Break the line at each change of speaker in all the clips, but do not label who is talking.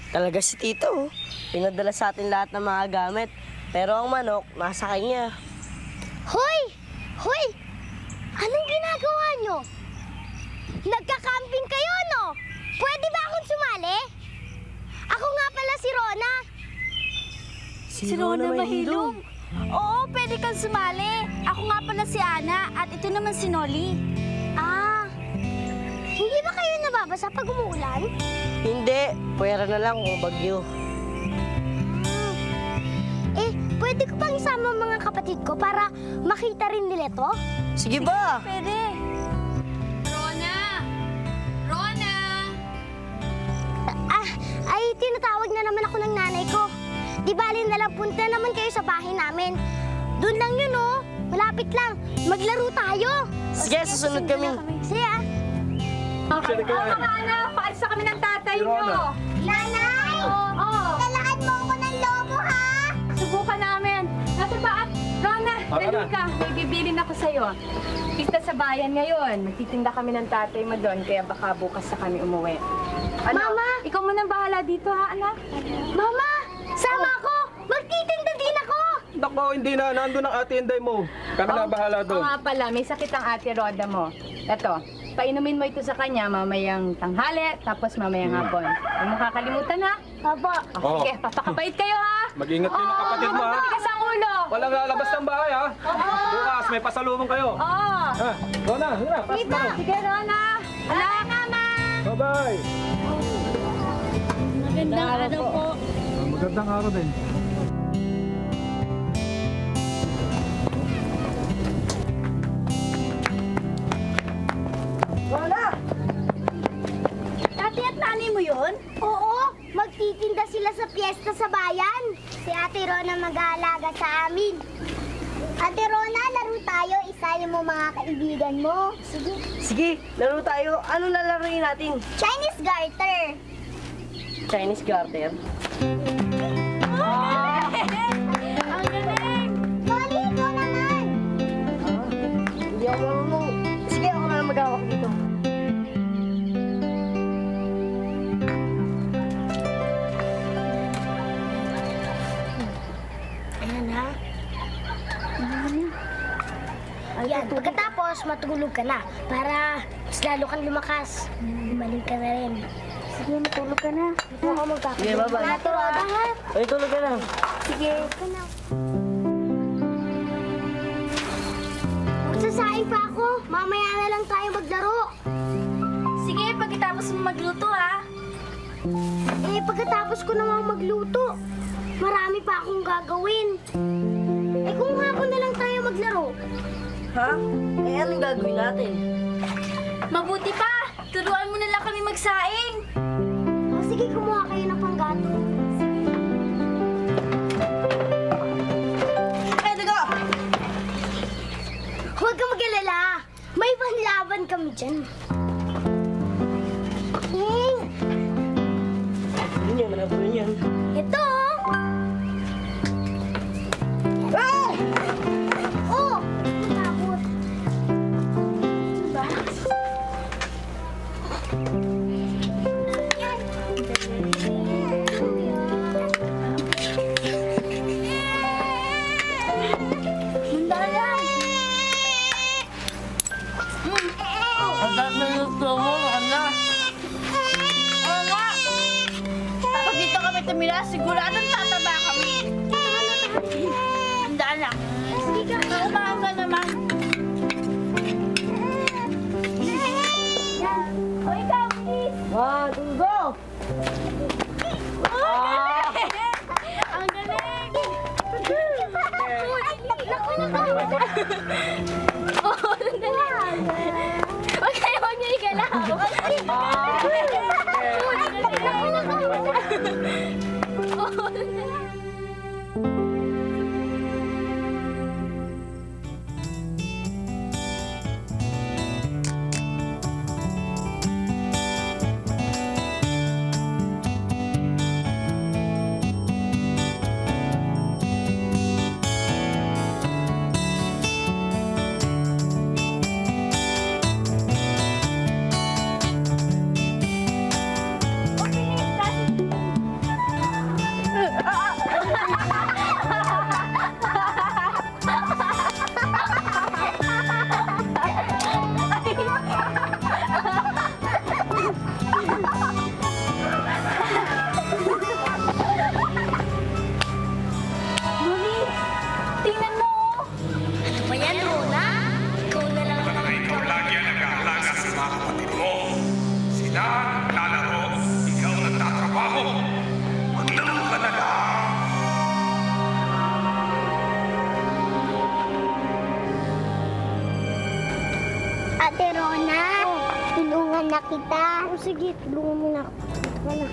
Talaga si Tito, oh. Pinadala sa atin lahat ng mga gamit. Pero ang manok, nasa kanya.
Hoy! Hoy! Anong ginagawa nyo? Nagka-camping kayo, no? Pwede ba akong sumali? Ako nga pala si Rona.
Si Rona Mahilong.
Oo, pwede kang sumali. Ako nga pala si Ana at ito naman si Noli.
Ah, hindi ba kayo nababasa pag umuulan?
Hindi, puwera na lang kung bagyo.
Pwede ko pang isama ang mga kapatid ko para makita rin nila to?
Sige ba?
Pwede.
Rona! Rona!
Ay, tinatawag na naman ako ng nanay ko. Di bali na lang, punta naman kayo sa bahay namin. Doon lang yun, oh. Malapit lang. Maglaro tayo.
Sige, susunod kami.
Sige, ah.
Mga anak, paalis na kami ng tatay nyo.
Nanay! Oo. Lalakad mo ako ng lobo, ha?
Subukan namin. Nasa pa? Rona, dali ka. May bibilin ako sa'yo. Pista sa bayan ngayon. Magtitinda kami ng tatay mo doon, kaya baka bukas na kami umuwi. Ano?
Mama!
Ikaw muna bahala dito, ha, anak?
Mama! Sama ako! Magtitinda din ako!
Nako, hindi na. Nandun ang ate Inday mo. Kami na bahala doon.
Oo nga pala, may sakit ang ate Roda mo. Eto, painumin mo ito sa kanya mamayang tanghali, tapos mamayang hapon. Huwag mo kakalimutan, ha?
Opo.
Oo.
Sige, papakapait kayo, ha?
Mag-ingat kayo ng kapatid mo, ha?
Matigas ang ulo.
Walang lalabas ng bahay, ha? Bukas, may pasalubong kayo.
Oo.
Ha? Rona, hina, pas na.
Sige, Rona. Anak, Mama.
Bye-bye.
Magandang araw po.
Magandang araw din.
Rona!
Tati at nanay mo yun?
Oo, magtitinda sila sa piyesta sa bayan. Si Ate Rona mag-aalaga sa amin. Ate Rona, laro tayo. Isali mo mga kaibigan mo. Sige.
Sige, laro tayo. Anong lalaroin natin?
Chinese garter.
Chinese garter.
Ang galing!
Loli, ikaw naman.
Hindi ako marunong. Sige, ako na lang mag-awak dito.
Ayan, ha? Ayan, pagkatapos matulog ka na para mas lalo kang lumakas. Umaling ka na rin.
Sige, matulog ka na.
Oo, magkakaroon.
Sige, bye-bye.
Ate Roda, ha?
Ay, tulog ka na.
Sige. Ka na. Magsasaing pa ako. Mamaya na lang tayo maglaro.
Sige, pagkatapos mo magluto, ha?
Pagkatapos ko namang magluto, marami pa akong gagawin. Kung hapon na lang tayo maglaro.
Ha? Anong gagawin natin?
Mabuti pa! Turuan mo na lang kami magsaing!
Sige, kumuha kayo ng panggato.
Pwede ko!
Huwag kang mag-alala. May panlaban kami dyan.
Hindi naman ako yan.
Ito! Ah! Oh! Matakot. Diba?
Ang dami ng gusto mo, Ana.
Oo nga! Kapag dito kami tumira, siguradong tataba kami. Tandaan lang.
Sige ka.
Umaga naman.
O ikaw, please.
1, 2, go!
Ang galing!
Naku, naku.
Oo, sandali. Huwag niyo igalaw. Oo, sandali.
Tita, sige, tulungan mo na ako. Ito ka na.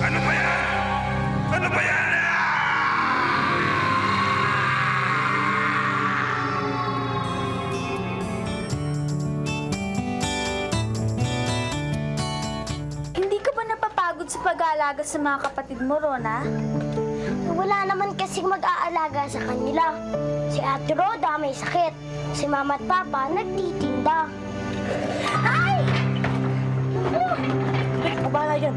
Ano ba yan? Ano ba yan?
Hindi ka ba napapagod sa pag-aalaga sa mga kapatid mo, Rona?
Wala naman kasing mag-aalaga sa kanila. Si Ate Roda may sakit. Si Mama at Papa nagtitinda. Ay!
Kabala yan.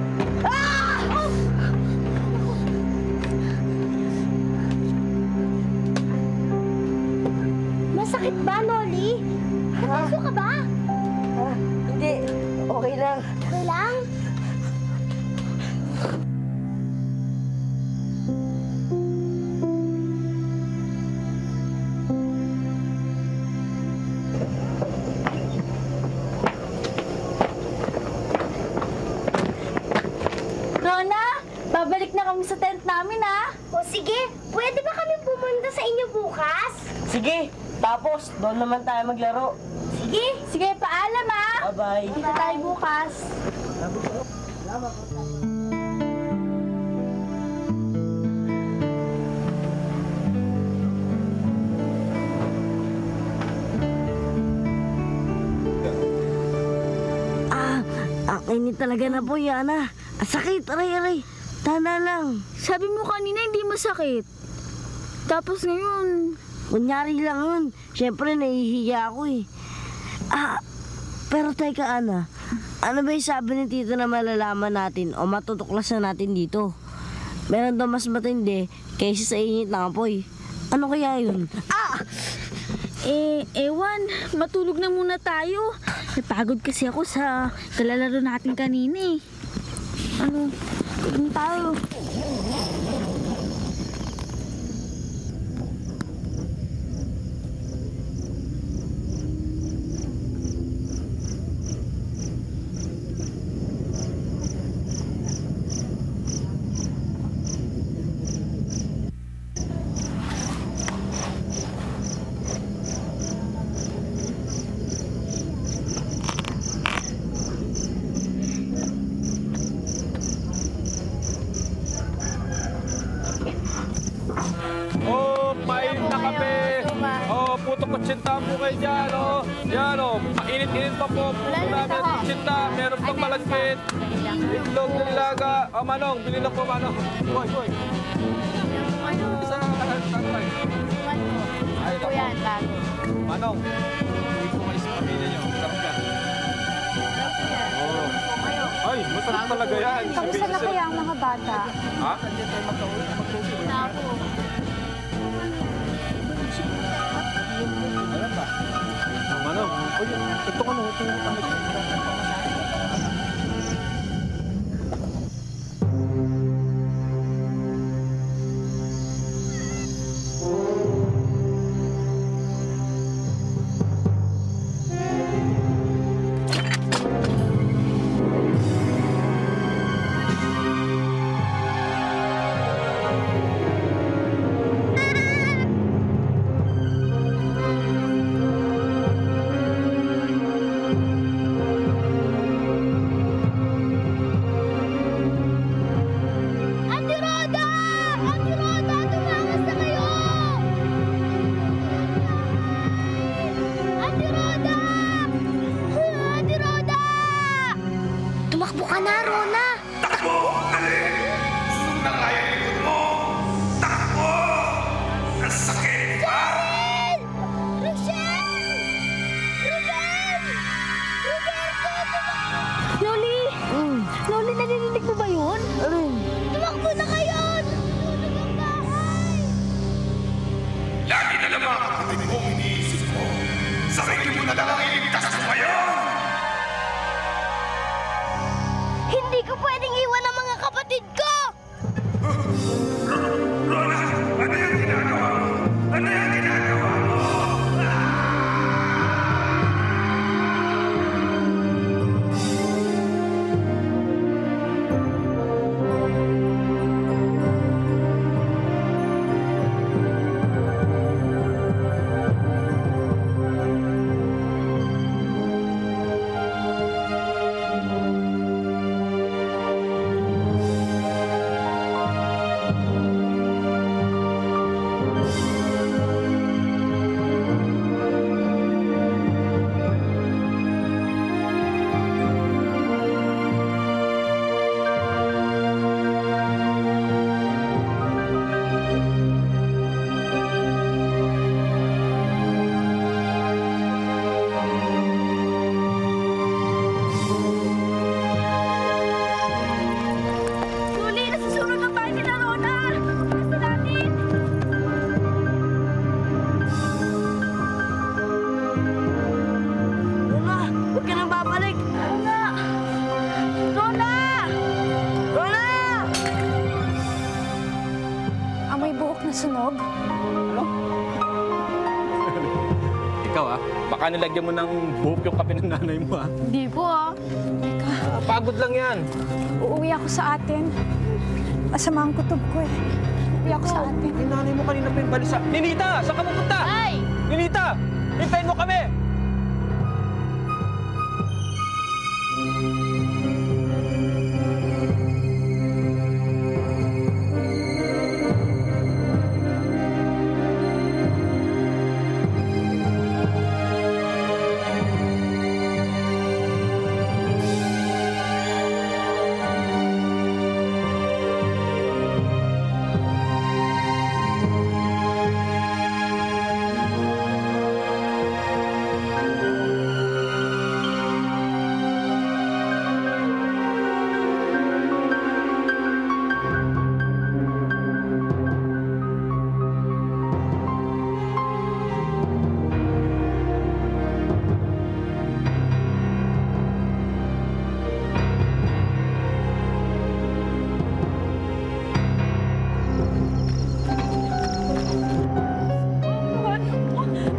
Masakit ba, Noli? Napaso ka ba?
Hindi, okay lang.
Okay lang?
Rona, babalik na kami sa tent namin, ha?
O sige, pwede ba kami pumunta sa inyo bukas?
Sige, tapos doon naman tayo maglaro.
Sige.
Sige, paalam, ha?
Bye-bye.
Kita tayo bukas.
Ang init talaga na po, Yana. Ang sakit, aray. Tana lang.
Sabi mo kanina hindi masakit. Tapos ngayon,
Kunyari lang yun. Siyempre, nahihiya ako eh. Pero teka, Ana. Ano ba yung sabi ni Tito na malalaman natin o matutuklasan natin dito? Meron daw mas matindi kaysa sa init ng apoy. Ano kaya yun?
ewan, matulog na muna tayo. Napagod kasi ako sa kalalaro natin kanina, eh. Tulog tayo.
Oh, mainit na kape. Oh, puto kutsinta po kayo dyan, oh. Yan, oh. Mainit-init pa po. Puto namin kutsinta. Meron pang malagkit. Itlog na nilaga. Oh, Manong, bili na po, Manong. Boy. Isa na tatay. Ay, naku. Manong, uwi ko kayo sa pamilya nyo. Sarap yan. Oh. Ay, masarap talaga yan.
Kamusta na kaya ang mga bata?
Ha? Manong, ito ka na. Ito yung
Ate Roda! Ate Roda, tumakas na kayo! Ate Roda! Ate Roda! Tumakbo ka na, Rona!
Takbo! Dali! Sunod na nga yung likod mo! Takbo! Ang sakit pa!
Rochelle! Rochelle! Roberto, tumakbo!
Loli! Loli, narinig mo ba yun?
Tumakbo na kayo! Tulog ang bahay!
Lagi na lang mga kapatid mong iniisip mo. Sarili mo na lang ang iligtas mo ngayon!
Hindi ko pwedeng iwan ang mga kapatid ko!
Rona, ano yung ginagawa mo? Ano yung ginagawa mo?
Baka nilagyan mo ng buhok yung kape ng nanay mo, ha?
Hindi po ah.
Pagod lang yan.
Uuwi ako sa atin. Masama ang kutob ko eh. Uuwi ako sa atin.
Yung nanay mo kanina pinbalisa. Ninita! Saan ka pupunta?
Ay!
Ninita! Hintayin mo kami!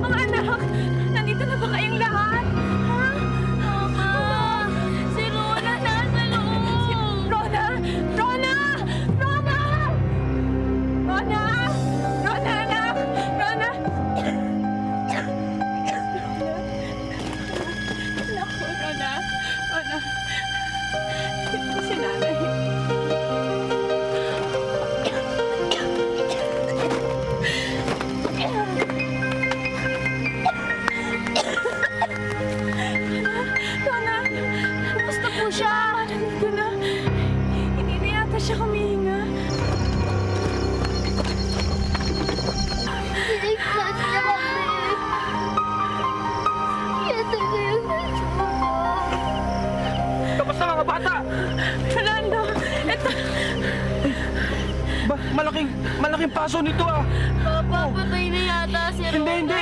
Mga anak, nandito na ba kayong lahat? Ha?
Mama! Si Rona nasa loob!
Rona! Rona! Rona! Rona! Rona, anak! Rona! Naku, Rona. Rona. Ito si nanay. Rona!
Basta po siya!
Nandito na. Hindi na yata siya humihinga.
Iligtas niya kami. Ito na yung nasunog.
Tapos na mga bata!
Fernando, ito.
Malaking paso nito, ah!
Papa, patay na yata si Rona.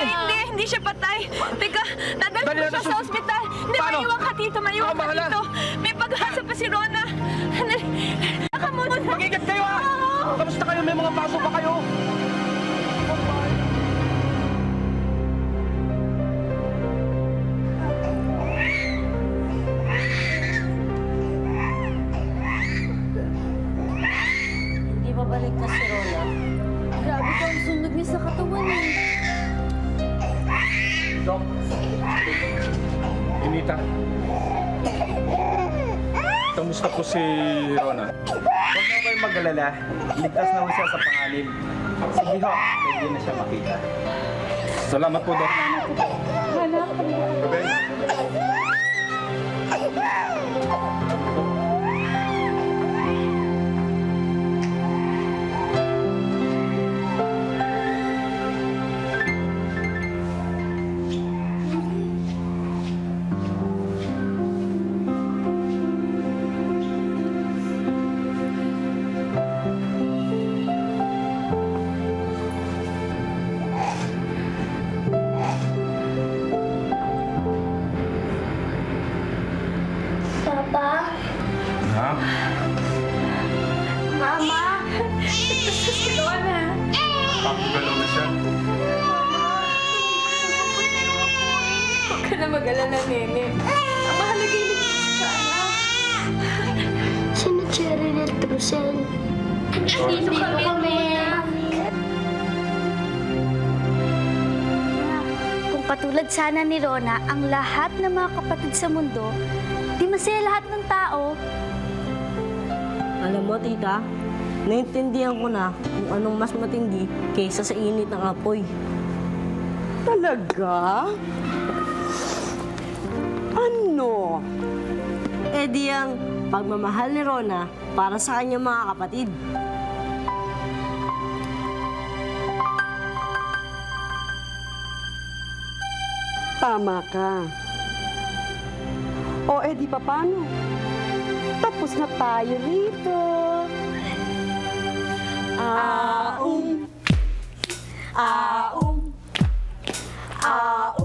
Hindi siya patay. Teka, dadalhin
Dali
ko
natin
siya sa ospital. Hindi,
Paano?
maiwan ka dito, maiwan ka
bahala.
dito. May pag-asa pa si Rona. Naka muna.
Mag-ingat kayo, ah! Kamusta kayo? May mga paso ba kayo?
Hindi ba baligtas si Rona?
Grabe ko ang sunog niya sa katawan eh.
Dok. Inita. Kamusta po si Rona?
Huwag na kayo mag-alala. Ligtas na ho siya sa panganib. Sige ho, pwede na siya makita.
Salamat po, Dok. Gabi.
Papa?
Ha?
Mama?
Ito si Rona.
Pakagalaw na siya.
Huwag ka na mag-alala, Nene. Ang mahalaga yung ligtas ka, anak.
Sino Cherry at Rosel?
Dito kami.
Kung katulad sana ni Rona ang lahat ng mga kapatid sa mundo, di masaya lahat ng tao.
Alam mo, tita, naintindihan ko na kung anong mas matindi kaysa sa init ng apoy.
Talaga? Ano?
Eh di ang pagmamahal ni Rona para sa kanyang mga kapatid.
Tama ka. O, di pa paano? Tapos na tayo rito. Aum. Aum. Aum.